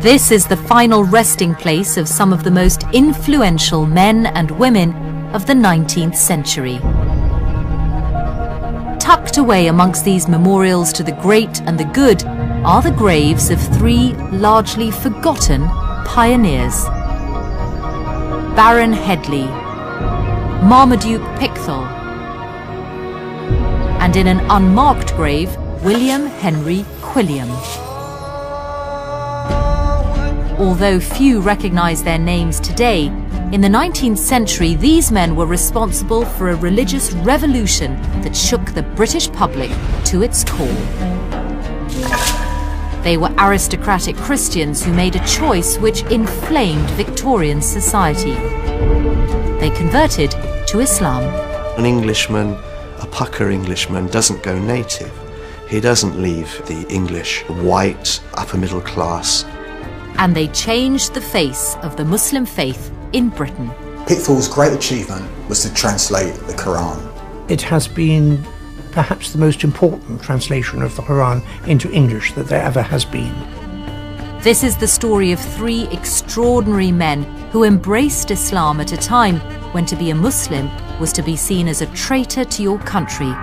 This is the final resting place of some of the most influential men and women of the 19th century. Tucked away amongst these memorials to the great and the good are the graves of three largely forgotten pioneers: Baron Headley, Marmaduke Pickthall, and in an unmarked grave, William Henry Quilliam. Although few recognize their names today, in the 19th century these men were responsible for a religious revolution that shook the British public to its core. They were aristocratic Christians who made a choice which inflamed Victorian society. They converted to Islam. An Englishman, a pucker Englishman, doesn't go native. He doesn't leave the English white upper middle class. And they changed the face of the Muslim faith in Britain. Pickthall's great achievement was to translate the Quran. It has been perhaps the most important translation of the Quran into English that there ever has been. This is the story of three extraordinary men who embraced Islam at a time when to be a Muslim was to be seen as a traitor to your country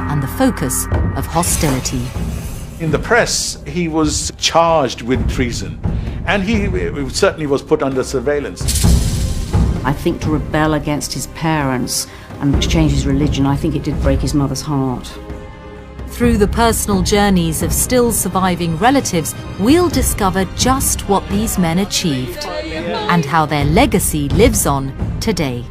and the focus of hostility. In the press, he was charged with treason, and he certainly was put under surveillance. I think to rebel against his parents and to change his religion, I think it did break his mother's heart. Through the personal journeys of still surviving relatives, we'll discover just what these men achieved and how their legacy lives on today.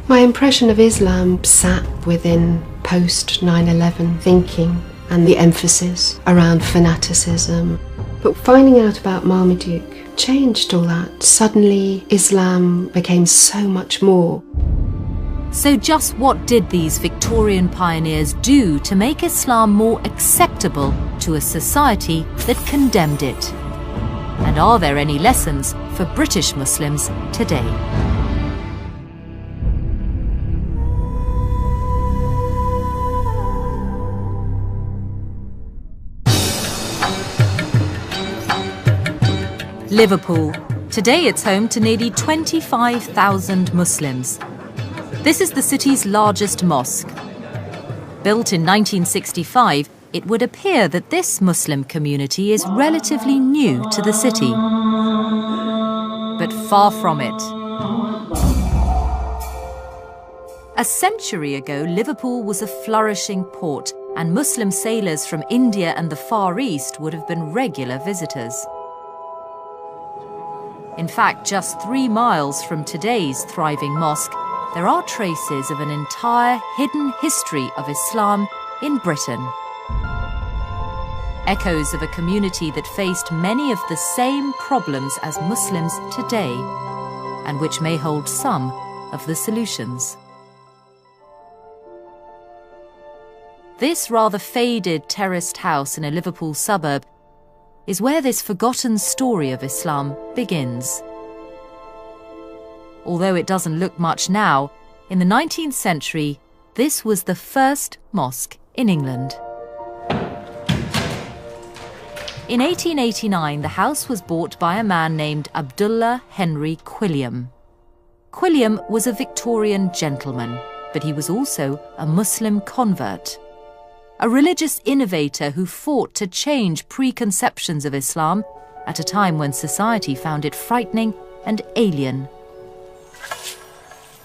My impression of Islam sat within post 9/11 thinking and the emphasis around fanaticism. But finding out about Marmaduke changed all that. Suddenly, Islam became so much more. So just what did these Victorian pioneers do to make Islam more acceptable to a society that condemned it? And are there any lessons for British Muslims today? Liverpool. Today it's home to nearly 25,000 Muslims. This is the city's largest mosque. Built in 1965, it would appear that this Muslim community is relatively new to the city. But far from it. A century ago, Liverpool was a flourishing port, and Muslim sailors from India and the Far East would have been regular visitors. In fact, just 3 miles from today's thriving mosque, there are traces of an entire hidden history of Islam in Britain. Echoes of a community that faced many of the same problems as Muslims today, and which may hold some of the solutions. This rather faded terraced house in a Liverpool suburb is where this forgotten story of Islam begins. Although it doesn't look much now, in the 19th century, this was the first mosque in England. In 1889, the house was bought by a man named Abdullah Henry Quilliam. Quilliam was a Victorian gentleman, but he was also a Muslim convert. A religious innovator who fought to change preconceptions of Islam at a time when society found it frightening and alien.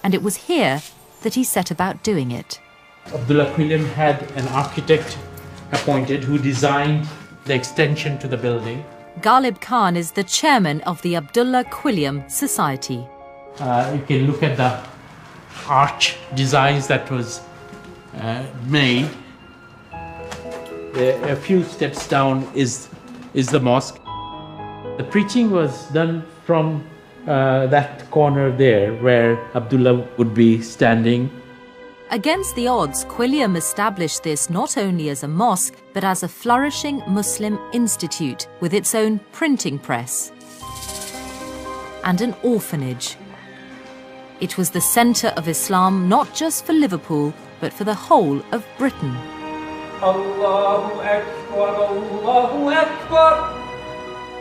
And it was here that he set about doing it. Abdullah Quilliam had an architect appointed who designed the extension to the building. Ghalib Khan is the chairman of the Abdullah Quilliam Society. You can look at the arch designs that was made. A few steps down is the mosque. The preaching was done from that corner there where Abdullah would be standing. Against the odds, Quilliam established this not only as a mosque, but as a flourishing Muslim institute with its own printing press and an orphanage. It was the centre of Islam not just for Liverpool, but for the whole of Britain. Allahu Akbar, Allahu Akbar.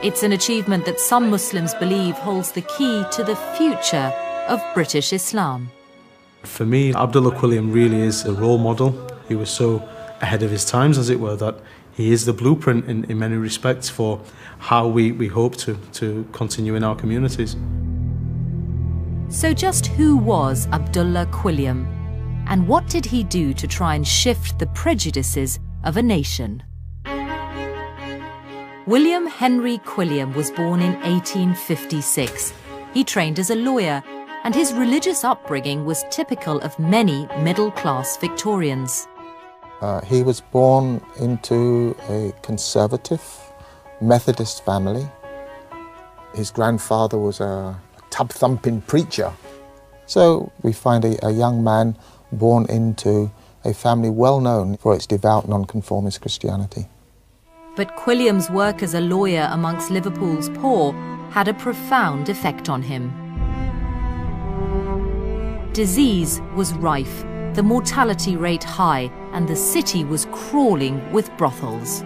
It's an achievement that some Muslims believe holds the key to the future of British Islam. For me, Abdullah Quilliam really is a role model. He was so ahead of his times, as it were, that he is the blueprint in many respects for how we hope to continue in our communities. So just who was Abdullah Quilliam? And what did he do to try and shift the prejudices of a nation? William Henry Quilliam was born in 1856. He trained as a lawyer, and his religious upbringing was typical of many middle-class Victorians. He was born into a conservative Methodist family. His grandfather was a tub-thumping preacher. So we find a young man born into a family well known for its devout nonconformist Christianity. But Quilliam's work as a lawyer amongst Liverpool's poor had a profound effect on him. Disease was rife, the mortality rate high, and the city was crawling with brothels.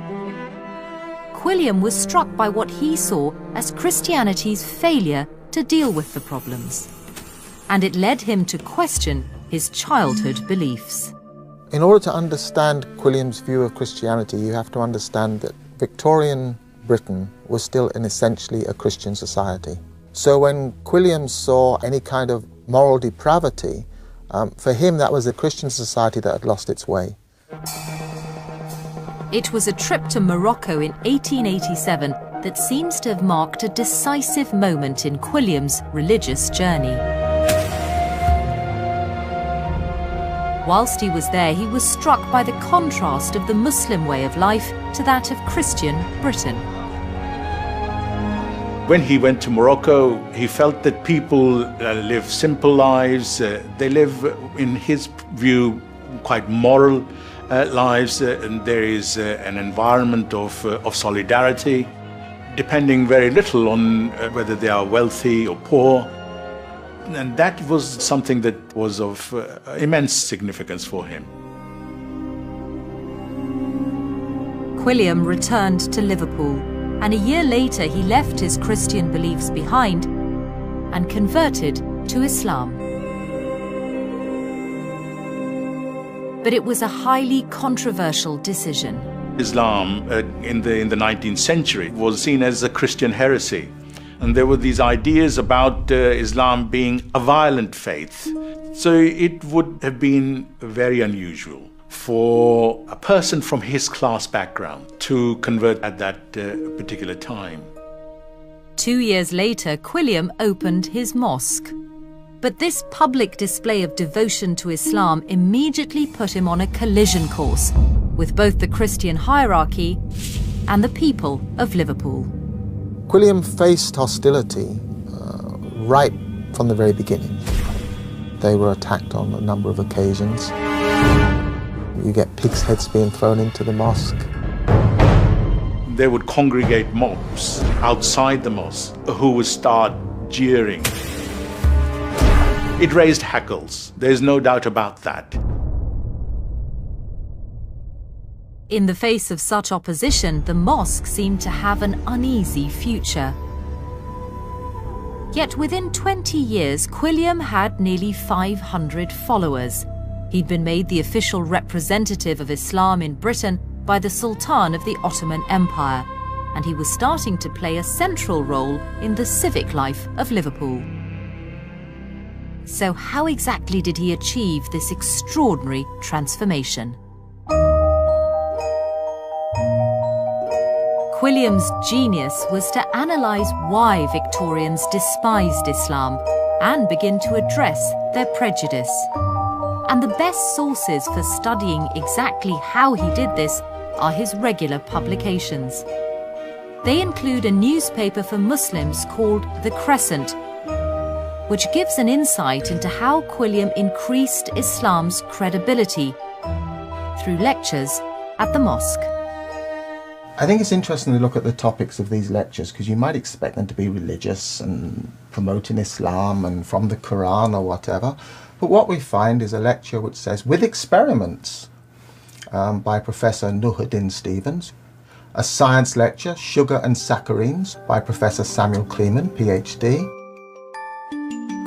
Quilliam was struck by what he saw as Christianity's failure to deal with the problems, and it led him to question his childhood beliefs. In order to understand Quilliam's view of Christianity, you have to understand that Victorian Britain was still essentially a Christian society. So when Quilliam saw any kind of moral depravity, for him that was a Christian society that had lost its way. It was a trip to Morocco in 1887 that seems to have marked a decisive moment in Quilliam's religious journey. Whilst he was there, he was struck by the contrast of the Muslim way of life to that of Christian Britain. When he went to Morocco, he felt that people live simple lives. They live, in his view, quite moral lives, and there is an environment of solidarity, depending very little on whether they are wealthy or poor. And that was something that was of immense significance for him. Quilliam returned to Liverpool, and a year later he left his Christian beliefs behind and converted to Islam. But it was a highly controversial decision. Islam in the 19th century was seen as a Christian heresy. And there were these ideas about Islam being a violent faith. So it would have been very unusual for a person from his class background to convert at that particular time. 2 years later, Quilliam opened his mosque. But this public display of devotion to Islam immediately put him on a collision course with both the Christian hierarchy and the people of Liverpool. Quilliam faced hostility right from the very beginning. They were attacked on a number of occasions. You get pigs' heads being thrown into the mosque. There would congregate mobs outside the mosque who would start jeering. It raised hackles, there's no doubt about that. In the face of such opposition, the mosque seemed to have an uneasy future. Yet within 20 years, Quilliam had nearly 500 followers. He'd been made the official representative of Islam in Britain by the Sultan of the Ottoman Empire, and he was starting to play a central role in the civic life of Liverpool. So how exactly did he achieve this extraordinary transformation? Quilliam's genius was to analyse why Victorians despised Islam and begin to address their prejudice. And the best sources for studying exactly how he did this are his regular publications. They include a newspaper for Muslims called The Crescent, which gives an insight into how Quilliam increased Islam's credibility through lectures at the mosque. I think it's interesting to look at the topics of these lectures because you might expect them to be religious and promoting Islam and from the Quran or whatever. But what we find is a lecture which says, with experiments by Professor Nuhuddin Stevens, a science lecture, Sugar and Saccharines, by Professor Samuel Kleeman, PhD.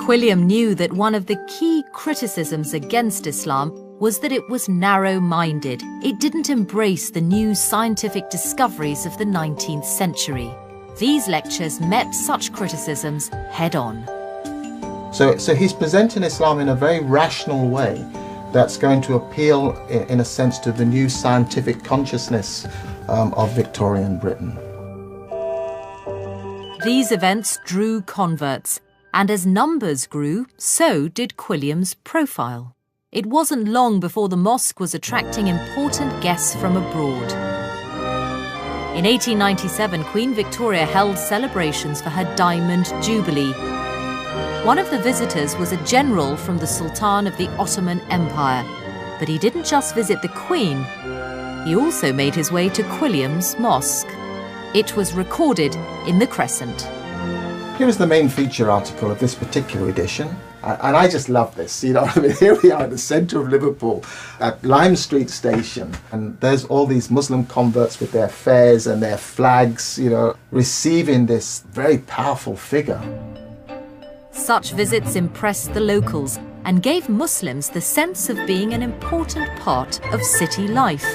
Quilliam knew that one of the key criticisms against Islam was that it was narrow-minded. It didn't embrace the new scientific discoveries of the 19th century. These lectures met such criticisms head-on. So he's presenting Islam in a very rational way that's going to appeal, in a sense, to the new scientific consciousness of Victorian Britain. These events drew converts, and as numbers grew, so did Quilliam's profile. It wasn't long before the mosque was attracting important guests from abroad. In 1897, Queen Victoria held celebrations for her Diamond Jubilee. One of the visitors was a general from the Sultan of the Ottoman Empire, but he didn't just visit the Queen, he also made his way to Quilliam's mosque. It was recorded in the Crescent. Here is the main feature article of this particular edition, and I just love this. You know, I mean, here we are in the centre of Liverpool at Lime Street Station, and there's all these Muslim converts with their fairs and their flags, you know, receiving this very powerful figure. Such visits impressed the locals and gave Muslims the sense of being an important part of city life.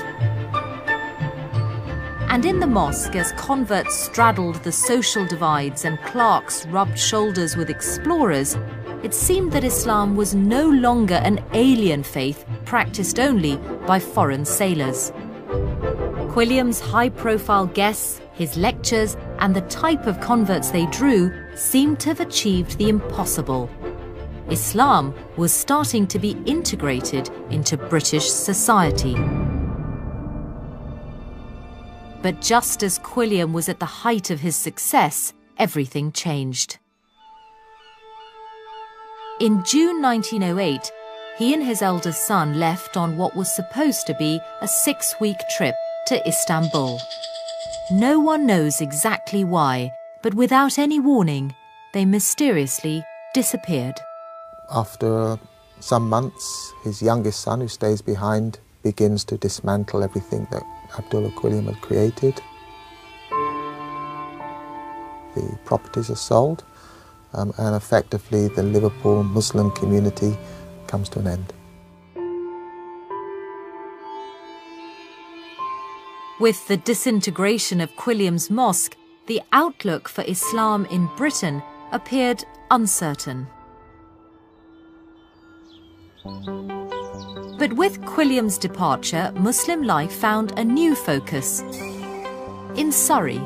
And in the mosque, as converts straddled the social divides and clerks rubbed shoulders with explorers, it seemed that Islam was no longer an alien faith practiced only by foreign sailors. Quilliam's high-profile guests, his lectures, and the type of converts they drew seemed to have achieved the impossible. Islam was starting to be integrated into British society. But just as Quilliam was at the height of his success, everything changed. In June 1908, he and his eldest son left on what was supposed to be a 6-week trip to Istanbul. No one knows exactly why, but without any warning, they mysteriously disappeared. After some months, his youngest son, who stays behind, begins to dismantle everything that Abdullah Quilliam had created. The properties are sold, and effectively the Liverpool Muslim community comes to an end. With the disintegration of Quilliam's mosque, the outlook for Islam in Britain appeared uncertain. But with Quilliam's departure, Muslim life found a new focus in Surrey.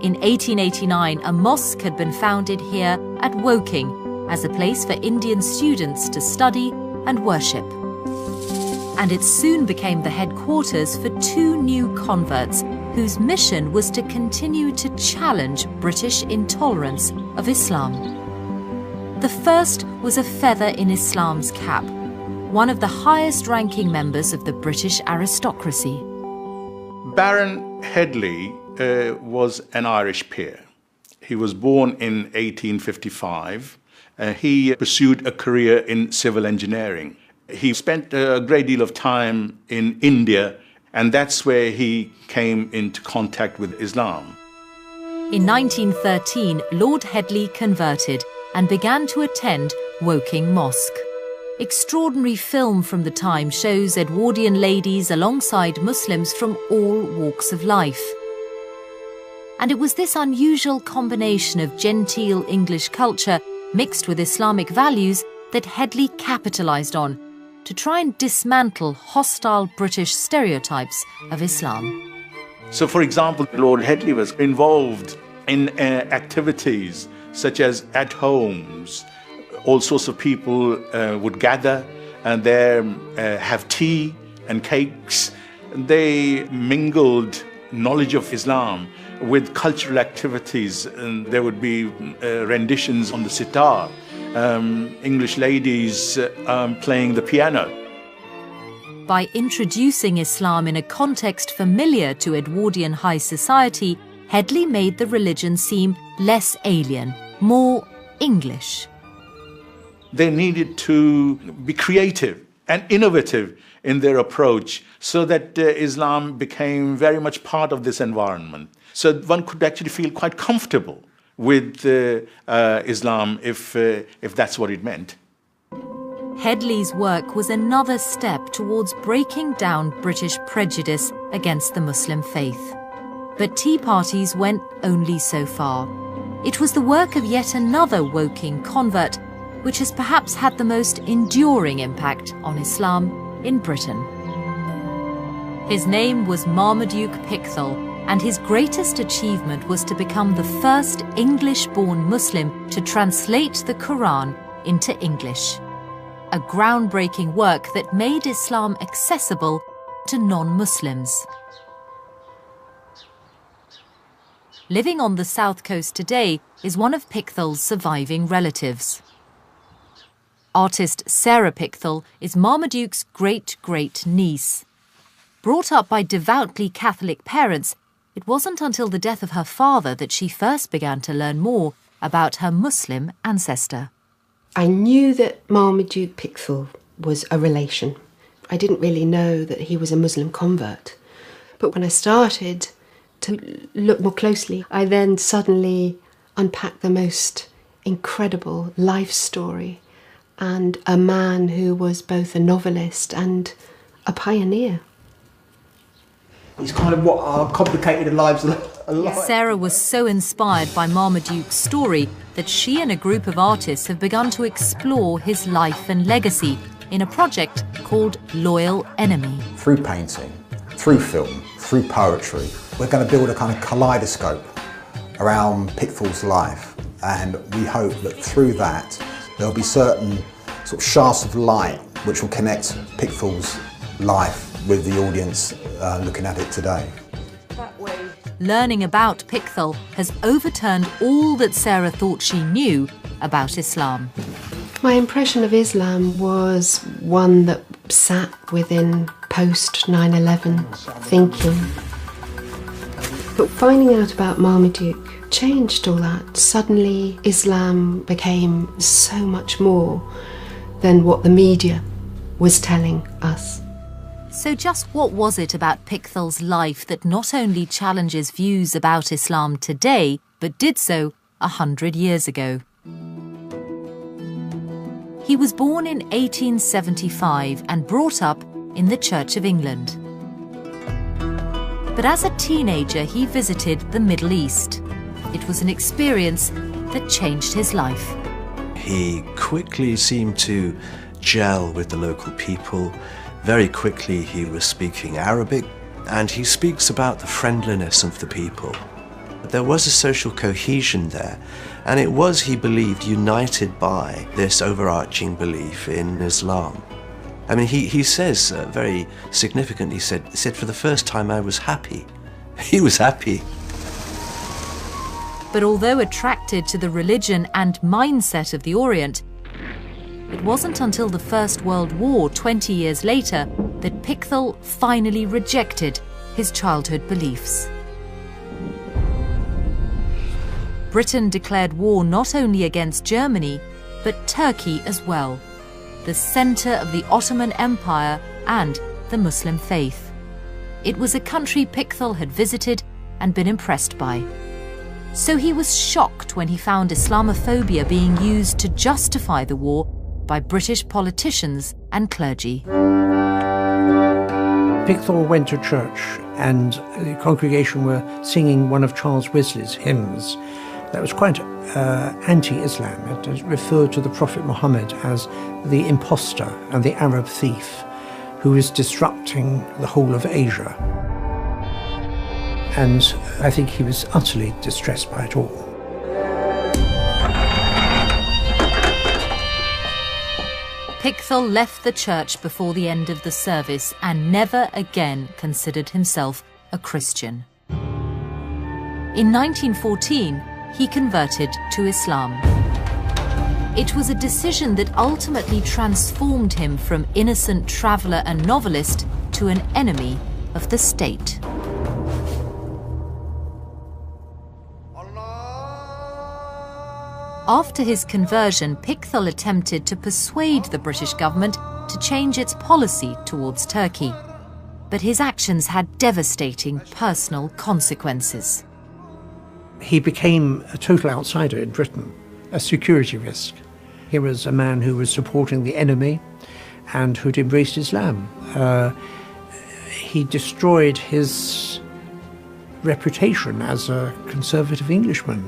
In 1889, a mosque had been founded here at Woking as a place for Indian students to study and worship. And it soon became the headquarters for 2 new converts whose mission was to continue to challenge British intolerance of Islam. The first was a feather in Islam's cap, one of the highest-ranking members of the British aristocracy. Baron Headley was an Irish peer. He was born in 1855. He pursued a career in civil engineering. He spent a great deal of time in India, and that's where he came into contact with Islam. In 1913, Lord Headley converted and began to attend Woking Mosque. Extraordinary film from the time shows Edwardian ladies alongside Muslims from all walks of life. And it was this unusual combination of genteel English culture mixed with Islamic values that Headley capitalised on to try and dismantle hostile British stereotypes of Islam. So, for example, Lord Headley was involved in activities such as at homes. All sorts of people would gather and there have tea and cakes. They mingled knowledge of Islam with cultural activities, and there would be renditions on the sitar, English ladies playing the piano. By introducing Islam in a context familiar to Edwardian high society, Headley made the religion seem less alien, more English. They needed to be creative and innovative in their approach so that Islam became very much part of this environment. So one could actually feel quite comfortable with Islam if that's what it meant. Headley's work was another step towards breaking down British prejudice against the Muslim faith. But tea parties went only so far. It was the work of yet another Woking convert which has perhaps had the most enduring impact on Islam in Britain. His name was Marmaduke Pickthall, and his greatest achievement was to become the first English-born Muslim to translate the Quran into English. A groundbreaking work that made Islam accessible to non-Muslims. Living on the south coast today is one of Pickthall's surviving relatives. Artist Sarah Pickthall is Marmaduke's great-great-niece. Brought up by devoutly Catholic parents, it wasn't until the death of her father that she first began to learn more about her Muslim ancestor. I knew that Marmaduke Pickthall was a relation. I didn't really know that he was a Muslim convert. But when I started to look more closely, I then suddenly unpacked the most incredible life story and a man who was both a novelist and a pioneer. It's kind of what our complicated lives are like. Sarah was so inspired by Marmaduke's story that she and a group of artists have begun to explore his life and legacy in a project called Loyal Enemy. Through painting, through film, through poetry, we're going to build a kind of kaleidoscope around Pickthall's life, and we hope that through that there'll be certain sort of shafts of light which will connect Pickthall's life with the audience looking at it today. Learning about Pickthall has overturned all that Sarah thought she knew about Islam. My impression of Islam was one that sat within post 9/11 thinking. But finding out about Marmaduke changed all that. Suddenly Islam became so much more than what the media was telling us. So just what was it about Pickthall's life that not only challenges views about Islam today, but did so 100 years ago? He was born in 1875 and brought up in the Church of England. But as a teenager, he visited the Middle East. It was an experience that changed his life. He quickly seemed to gel with the local people. Very quickly he was speaking Arabic, and he speaks about the friendliness of the people. There was a social cohesion there, and it was, he believed, united by this overarching belief in Islam. I mean, he says very significantly, he said, for the first time I was happy. He was happy. But although attracted to the religion and mindset of the Orient, it wasn't until the First World War 20 years later that Pickthall finally rejected his childhood beliefs. Britain declared war not only against Germany, but Turkey as well, the centre of the Ottoman Empire and the Muslim faith. It was a country Pickthall had visited and been impressed by. So he was shocked when he found Islamophobia being used to justify the war by British politicians and clergy. Pickthall went to church and the congregation were singing one of Charles Wesley's hymns. That was quite anti-Islam. It referred to the Prophet Muhammad as the impostor and the Arab thief who is disrupting the whole of Asia. And I think he was utterly distressed by it all. Pickthall left the church before the end of the service and never again considered himself a Christian. In 1914, he converted to Islam. It was a decision that ultimately transformed him from innocent traveller and novelist to an enemy of the state. After his conversion, Pickthall attempted to persuade the British government to change its policy towards Turkey. But his actions had devastating personal consequences. He became a total outsider in Britain, a security risk. He was a man who was supporting the enemy and who'd embraced Islam. He destroyed his reputation as a conservative Englishman.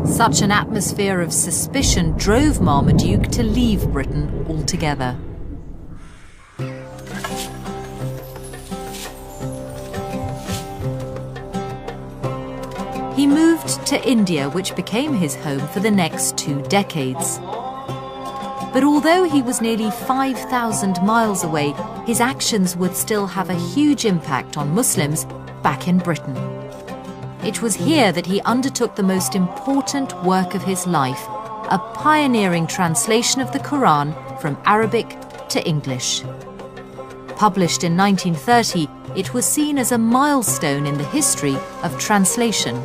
Such an atmosphere of suspicion drove Marmaduke to leave Britain altogether. He moved to India, which became his home for the next 2 decades. But although he was nearly 5,000 miles away, his actions would still have a huge impact on Muslims back in Britain. It was here that he undertook the most important work of his life, a pioneering translation of the Quran from Arabic to English. Published in 1930, it was seen as a milestone in the history of translation.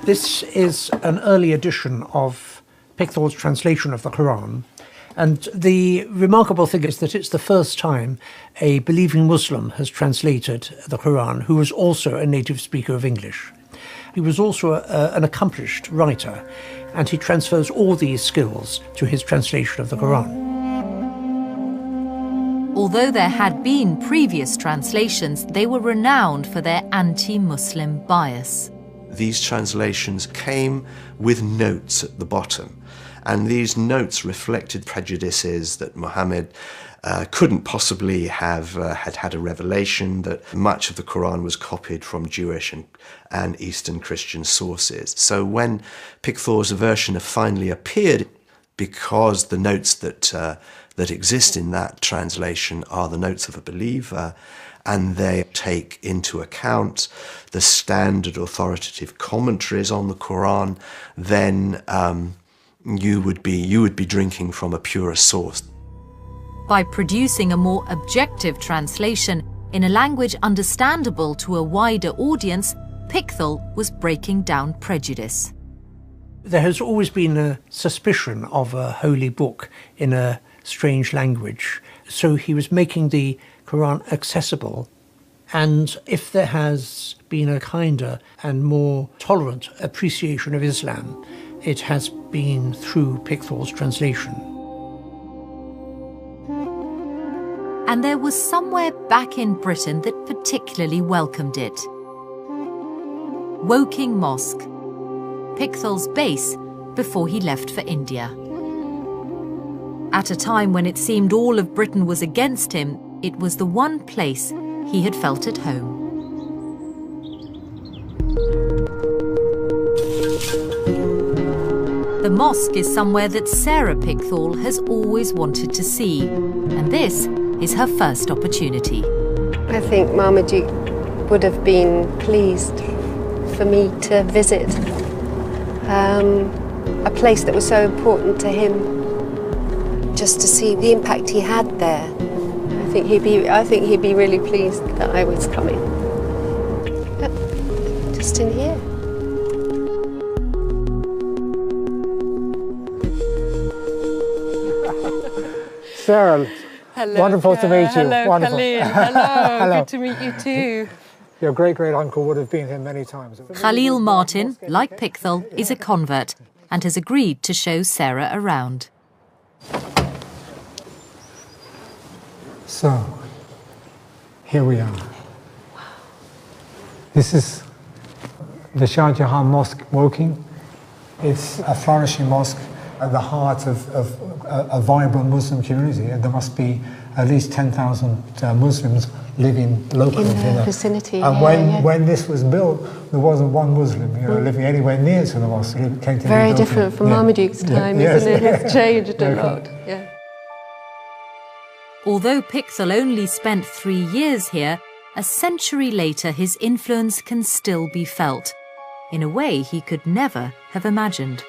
This is an early edition of Pickthall's translation of the Quran, and the remarkable thing is that it's the first time a believing Muslim has translated the Quran who was also a native speaker of English. He was also an accomplished writer, and he transfers all these skills to his translation of the Quran. Although there had been previous translations, they were renowned for their anti-Muslim bias. These translations came with notes at the bottom, and these notes reflected prejudices that Muhammad couldn't possibly have had a revelation, that much of the Quran was copied from Jewish and Eastern Christian sources. So when Pickthall's version finally appeared, because the notes that exist in that translation are the notes of a believer, and they take into account the standard authoritative commentaries on the Quran, then you would be drinking from a purer source. By producing a more objective translation in a language understandable to a wider audience, Pickthall was breaking down prejudice. There has always been a suspicion of a holy book in a strange language, so he was making the Quran accessible. And if there has been a kinder and more tolerant appreciation of Islam, it has been through Pickthall's translation. And there was somewhere back in Britain that particularly welcomed it. Woking Mosque, Pickthall's base before he left for India. At a time when it seemed all of Britain was against him, it was the one place he had felt at home. The mosque is somewhere that Sarah Pickthall has always wanted to see, and this is her first opportunity. I think Marmaduke would have been pleased for me to visit a place that was so important to him, just to see the impact he had there. I think he'd be really pleased that I was coming. But just in here. Sarah, hello, wonderful to meet you. Hello, wonderful. Khalil. Hello. Hello. Good to meet you too. Your great-great-uncle would have been here many times. Khalil Martin, like Pickthall, is a convert and has agreed to show Sarah around. So, here we are. This is the Shah Jahan Mosque, Woking. It's a flourishing mosque at the heart of a vibrant Muslim community. There must be at least 10,000 Muslims living locally in the vicinity. And when this was built, there wasn't one Muslim living anywhere near to the mosque. It came to very different from Marmaduke's time, isn't it? It's changed a lot. Yeah. Although Pickthall only spent 3 years here, a century later his influence can still be felt, in a way he could never have imagined.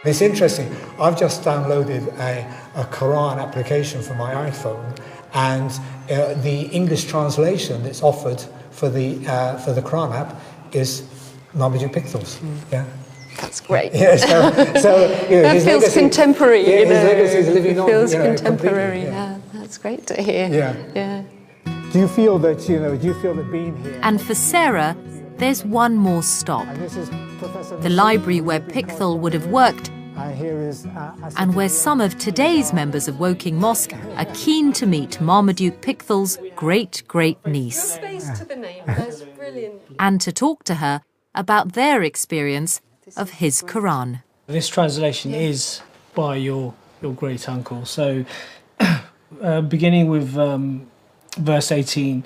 It's interesting. I've just downloaded a Quran application for my iPhone, and the English translation that's offered for the Quran app is Marmaduke Pickthall's. Yeah, That's great. Yeah, so that his feels legacy, contemporary. Yeah, his legacy is living on. Feels completely, contemporary. Yeah, that's great to hear. Yeah. Do you feel that being here? And for Sarah, there's one more stop. And this is Professor The library where Pickthall would have worked, here is, and where some of today's members of Woking Mosque are keen to meet Marmaduke Pickthall's great-great-niece, Space to the name. That's brilliant. and to talk to her about their experience of his Quran. This translation is by your great uncle. So, beginning with verse 18,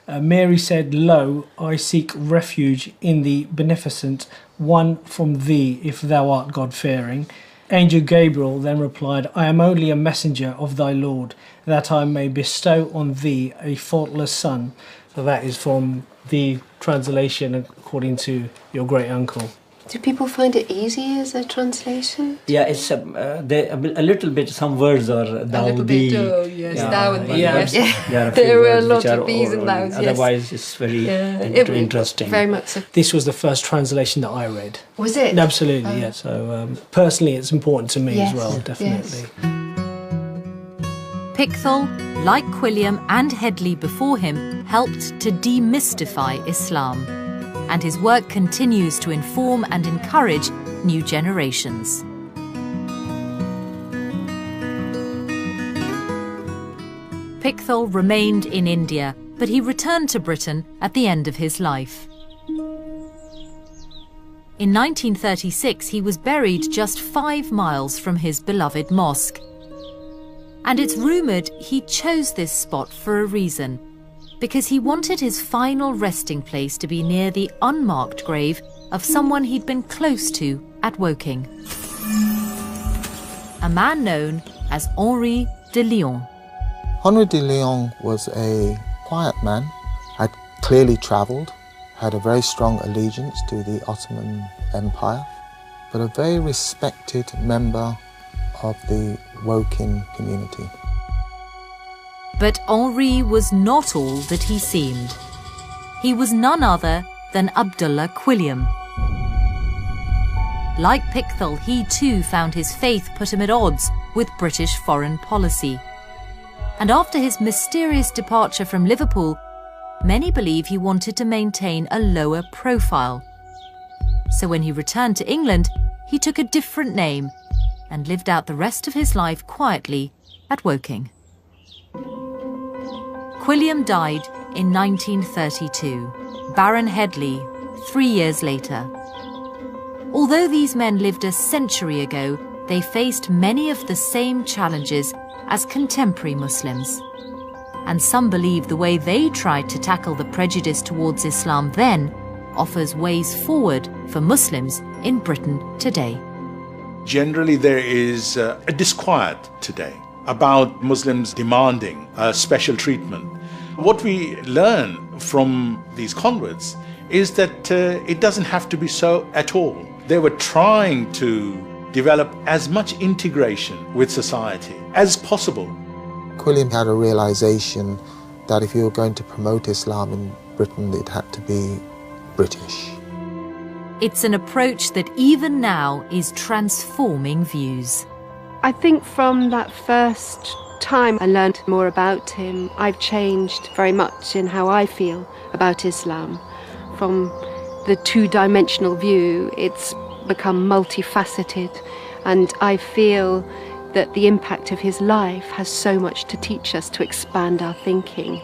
Mary said, "Lo, I seek refuge in the beneficent one from thee, if thou art God-fearing." Angel Gabriel then replied, "I am only a messenger of thy Lord, that I may bestow on thee a faultless son." So that is from the translation according to your great uncle. Do people find it easy as a translation? Yeah, it's a little bit. Some words are thou, A little thee. bit, oh yes, thou and thee. Yes. Yes. There There were a words lot which are of these and thous. Yes. Otherwise, it's very interesting. Very much so. This was the first translation that I read. Was it? Absolutely, yeah. So personally, it's important to me Yes, as well, yes. definitely. Pickthall, like Quilliam and Headley before him, helped to demystify Islam, and his work continues to inform and encourage new generations. Pickthall remained in India, but he returned to Britain at the end of his life. In 1936, he was buried just 5 miles from his beloved mosque. And it's rumoured he chose this spot for a reason, because he wanted his final resting place to be near the unmarked grave of someone he'd been close to at Woking. A man known as Henri de Lyon. Henri de Lyon was a quiet man, had clearly travelled, had a very strong allegiance to the Ottoman Empire, but a very respected member of the Woking community. But Henri was not all that he seemed. He was none other than Abdullah Quilliam. Like Pickthall, he too found his faith put him at odds with British foreign policy. And after his mysterious departure from Liverpool, many believe he wanted to maintain a lower profile. So when he returned to England, he took a different name and lived out the rest of his life quietly at Woking. Quilliam died in 1932, Baron Headley 3 years later. Although these men lived a century ago, they faced many of the same challenges as contemporary Muslims. And some believe the way they tried to tackle the prejudice towards Islam then offers ways forward for Muslims in Britain today. Generally, there is a disquiet today about Muslims demanding special treatment. What we learn from these converts is that it doesn't have to be so at all. They were trying to develop as much integration with society as possible. Quilliam had a realization that if you were going to promote Islam in Britain, it had to be British. It's an approach that even now is transforming views. I think from that first time I learned more about him, I've changed very much in how I feel about Islam. From the two-dimensional view, it's become multifaceted, and I feel that the impact of his life has so much to teach us, to expand our thinking.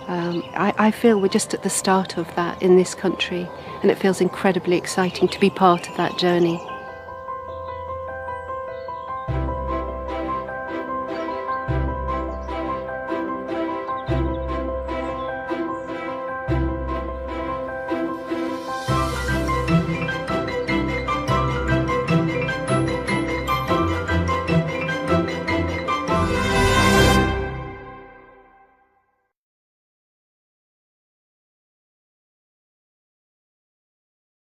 I feel we're just at the start of that in this country, and it feels incredibly exciting to be part of that journey.